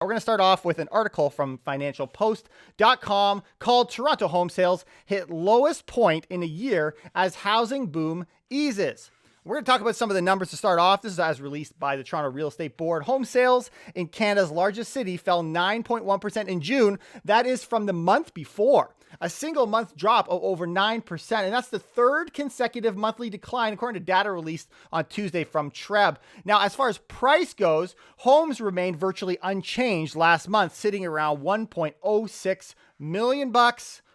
We're going to start off with an article from financialpost.com called Toronto Home Sales Hit Lowest Point in a Year as Housing Boom Eases. We're going to talk about some of the numbers to start off. This is as released by the Toronto Real Estate Board. Home sales in Canada's largest city fell 9.1% in June. That is from the month before. A single month drop of over 9%. And that's the third consecutive monthly decline, according to data released on Tuesday from TREB. Now, as far as price goes, homes remained virtually unchanged last month, sitting around $1.06 million.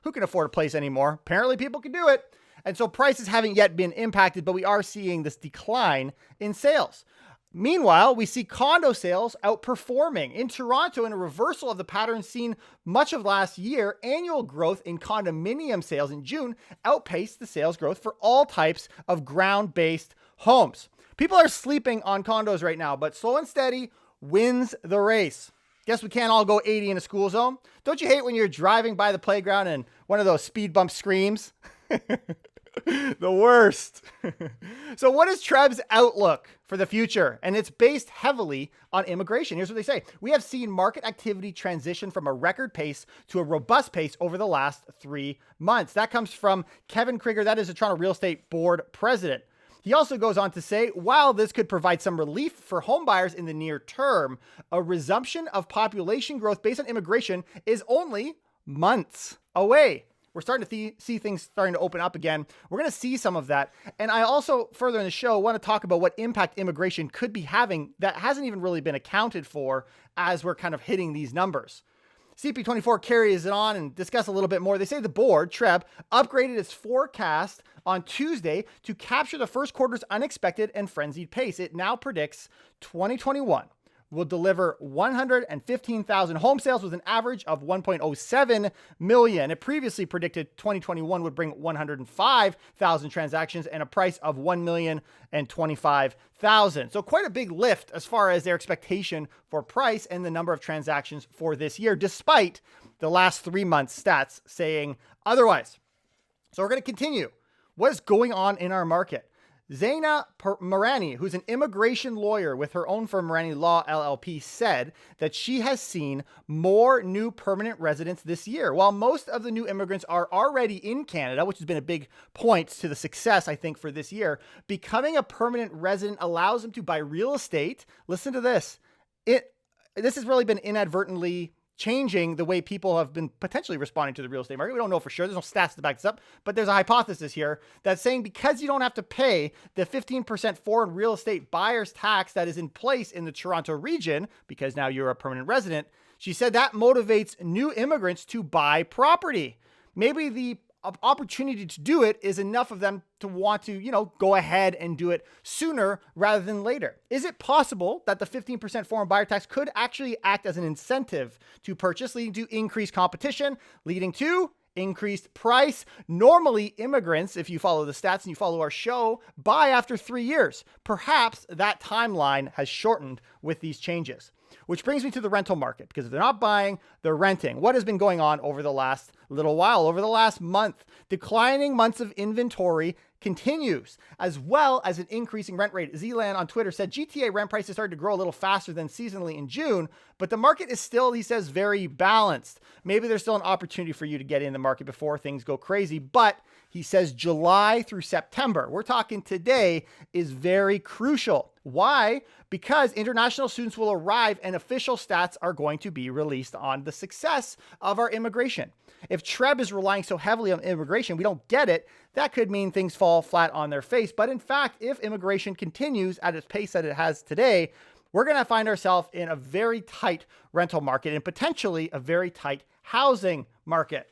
Who can afford a place anymore? Apparently people can do it. And so prices haven't yet been impacted, but we are seeing this decline in sales. Meanwhile, we see condo sales outperforming. In Toronto, in a reversal of the pattern seen much of last year, annual growth in condominium sales in June outpaced the sales growth for all types of ground-based homes. People are sleeping on condos right now, but slow and steady wins the race. Guess we can't all go 80 in a school zone? Don't you hate when you're driving by the playground and one of those speed bumps screams? The worst. So what is TREB's outlook for the future? And it's based heavily on immigration. Here's what they say. We have seen market activity transition from a record pace to a robust pace over the last 3 months. That comes from Kevin Krieger. That is the Toronto Real Estate Board president. He also goes on to say, while this could provide some relief for homebuyers in the near term, a resumption of population growth based on immigration is only months away. We're starting to see things starting to open up again. We're going to see some of that. And I also, further in the show, want to talk about what impact immigration could be having that hasn't even really been accounted for as we're kind of hitting these numbers. CP24 carries it on and discuss a little bit more. They say the board, TREB, upgraded its forecast on Tuesday to capture the first quarter's unexpected and frenzied pace. It now predicts 2021 will deliver 115,000 home sales with an average of 1.07 million. It previously predicted 2021 would bring 105,000 transactions and a price of $1,025,000. So quite a big lift as far as their expectation for price and the number of transactions for this year, despite the last 3 months stats saying otherwise. So we're going to continue. What is going on in our market? Zaina Marani, who's an immigration lawyer with her own firm, Marani Law LLP, said that she has seen more new permanent residents this year. While most of the new immigrants are already in Canada, which has been a big point to the success, I think, for this year, becoming a permanent resident allows them to buy real estate. Listen to this. This has really been inadvertently changing the way people have been potentially responding to the real estate market. We don't know for sure. There's no stats to back this up, but there's a hypothesis here that's saying because you don't have to pay the 15% foreign real estate buyer's tax that is in place in the Toronto region, because now you're a permanent resident, she said that motivates new immigrants to buy property. Maybe the opportunity to do it is enough of them to want to, go ahead and do it sooner rather than later. Is it possible that the 15% foreign buyer tax could actually act as an incentive to purchase, leading to increased competition, leading to increased price? Normally, immigrants, if you follow the stats and you follow our show, buy after 3 years. Perhaps that timeline has shortened with these changes. Which brings me to the rental market, because if they're not buying, they're renting. What has been going on over the last little while, over the last month? Declining months of inventory continues, as well as an increasing rent rate. Zealand on Twitter said GTA rent prices started to grow a little faster than seasonally in June, but the market is still, he says, very balanced. Maybe there's still an opportunity for you to get in the market before things go crazy, but he says July through September, we're talking today, is very crucial. Why? Because international students will arrive and official stats are going to be released on the success of our immigration. If TREB is relying so heavily on immigration, we don't get it, that could mean things fall flat on their face. But in fact, if immigration continues at its pace that it has today, we're going to find ourselves in a very tight rental market and potentially a very tight housing market.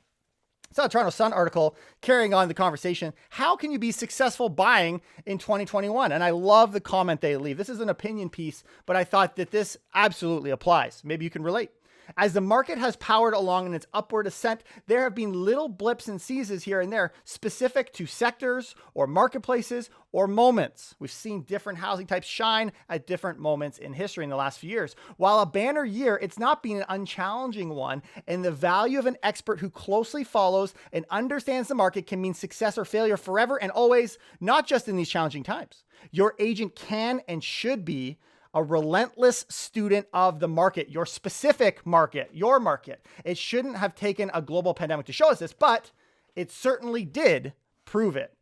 It's a Toronto Sun article carrying on the conversation. How can you be successful buying in 2021? And I love the comment they leave. This is an opinion piece, but I thought that this absolutely applies. Maybe you can relate. As the market has powered along in its upward ascent, there have been little blips and seizes here and there specific to sectors or marketplaces or moments. We've seen different housing types shine at different moments in history in the last few years. While a banner year, it's not been an unchallenging one, and the value of an expert who closely follows and understands the market can mean success or failure forever and always, not just in these challenging times. Your agent can and should be a relentless student of the market, your specific market, your market. It shouldn't have taken a global pandemic to show us this, but it certainly did prove it.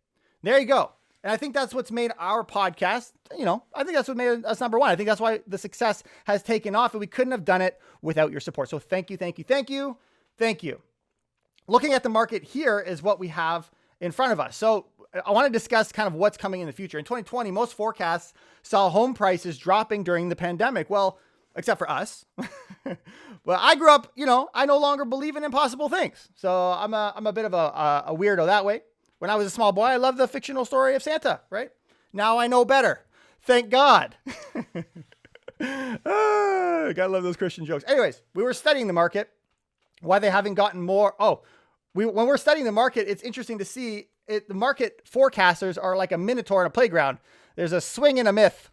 There you go. And I think that's what's made our podcast, I think that's what made us number one. I think that's why the success has taken off, and we couldn't have done it without your support. So thank you, thank you, thank you, thank you. Looking at the market here is what we have in front of us. So I want to discuss kind of what's coming in the future. In 2020, most forecasts saw home prices dropping during the pandemic. Well, except for us. Well, I grew up, I no longer believe in impossible things. So I'm a bit of a weirdo that way. When I was a small boy, I loved the fictional story of Santa, right? Now I know better. Thank God. Gotta love those Christian jokes. Anyways, we were studying the market. Why they haven't gotten more. When we're studying the market, it's interesting to see it. The market forecasters are like a minotaur in a playground. There's a swing and a myth.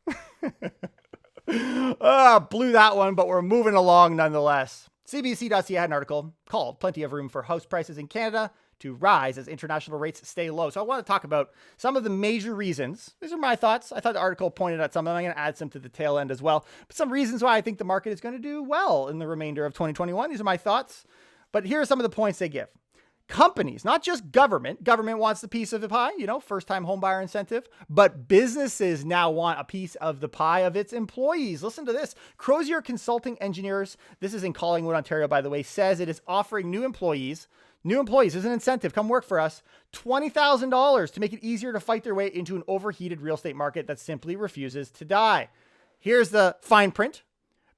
Blew that one, but we're moving along nonetheless. CBC.ca had an article called "Plenty of Room for House Prices in Canada to Rise as International Rates Stay Low." So I want to talk about some of the major reasons. These are my thoughts. I thought the article pointed at some of them. I'm going to add some to the tail end as well. But some reasons why I think the market is going to do well in the remainder of 2021. These are my thoughts. But here are some of the points they give. Companies, not just government. Government wants the piece of the pie, first-time home buyer incentive. But businesses now want a piece of the pie of its employees. Listen to this. Crozier Consulting Engineers, this is in Collingwood, Ontario, by the way, says it is offering new employees as an incentive, come work for us, $20,000 to make it easier to fight their way into an overheated real estate market that simply refuses to die. Here's the fine print.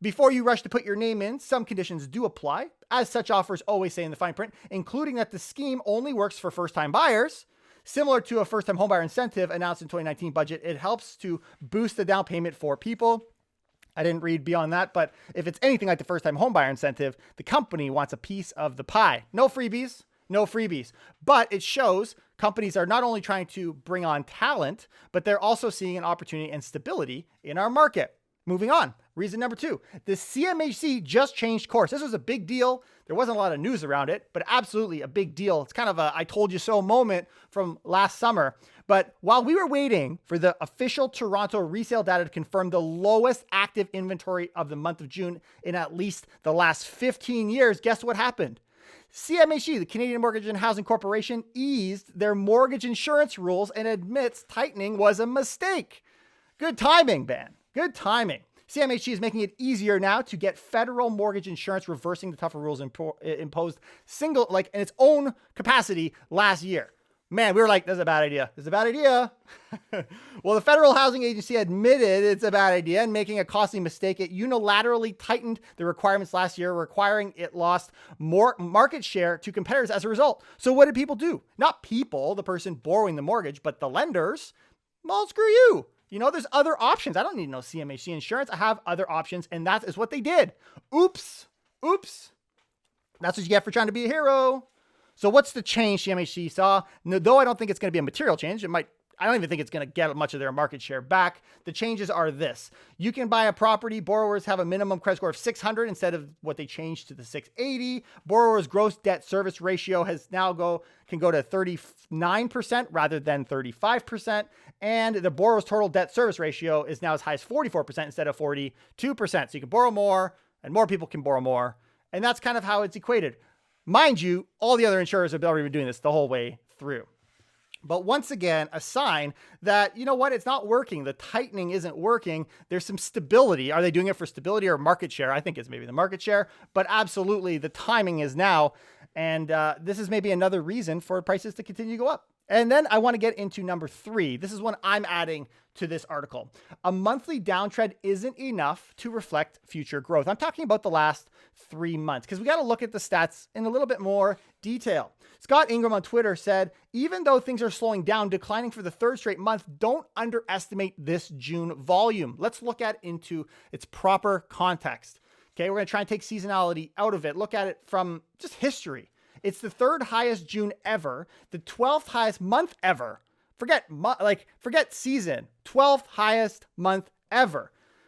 Before you rush to put your name in, some conditions do apply, as such offers always say in the fine print, including that the scheme only works for first-time buyers. Similar to a first-time homebuyer incentive announced in 2019 budget, it helps to boost the down payment for people. I didn't read beyond that, but if it's anything like the first-time homebuyer incentive, the company wants a piece of the pie. No freebies. But it shows companies are not only trying to bring on talent, but they're also seeing an opportunity and stability in our market. Moving on. Reason number 2, the CMHC just changed course. This was a big deal. There wasn't a lot of news around it, but absolutely a big deal. It's kind of a I told you so moment from last summer. But while we were waiting for the official Toronto resale data to confirm the lowest active inventory of the month of June in at least the last 15 years, guess what happened? CMHC, the Canadian Mortgage and Housing Corporation, eased their mortgage insurance rules and admits tightening was a mistake. Good timing, Ben. Good timing. CMHC is making it easier now to get federal mortgage insurance, reversing the tougher rules imposed in its own capacity last year. Man, we were like, this is a bad idea. This is a bad idea. Well, the Federal Housing Agency admitted it's a bad idea and making a costly mistake. It unilaterally tightened the requirements last year, requiring it lost more market share to competitors as a result. So what did people do? Not people, the person borrowing the mortgage, but the lenders. Well, screw you. There's other options. I don't need no CMHC insurance. I have other options, and that is what they did. Oops. That's what you get for trying to be a hero. So what's the change CMHC saw? No, though I don't think it's going to be a material change. I don't even think it's going to get much of their market share back. The changes are this. You can buy a property. Borrowers have a minimum credit score of 600 instead of what they changed to the 680. Borrowers' gross debt service ratio can go to 39% rather than 35%. And the borrower's total debt service ratio is now as high as 44% instead of 42%. So you can borrow more and more people can borrow more. And that's kind of how it's equated. Mind you, all the other insurers have already been doing this the whole way through. But once again, a sign that, it's not working. The tightening isn't working. There's some stability. Are they doing it for stability or market share? I think it's maybe the market share, but absolutely the timing is now. And this is maybe another reason for prices to continue to go up. And then I want to get into number 3. This is one I'm adding to this article. A monthly downtrend isn't enough to reflect future growth. I'm talking about the last 3 months because we got to look at the stats in a little bit more detail. Scott Ingram on Twitter said, even though things are slowing down, declining for the 3rd straight month, don't underestimate this June volume. Let's look at it into its proper context. Okay, we're going to try and take seasonality out of it. Look at it from just history. It's the 3rd highest June ever, the 12th highest month ever. Forget season, 12th highest month ever.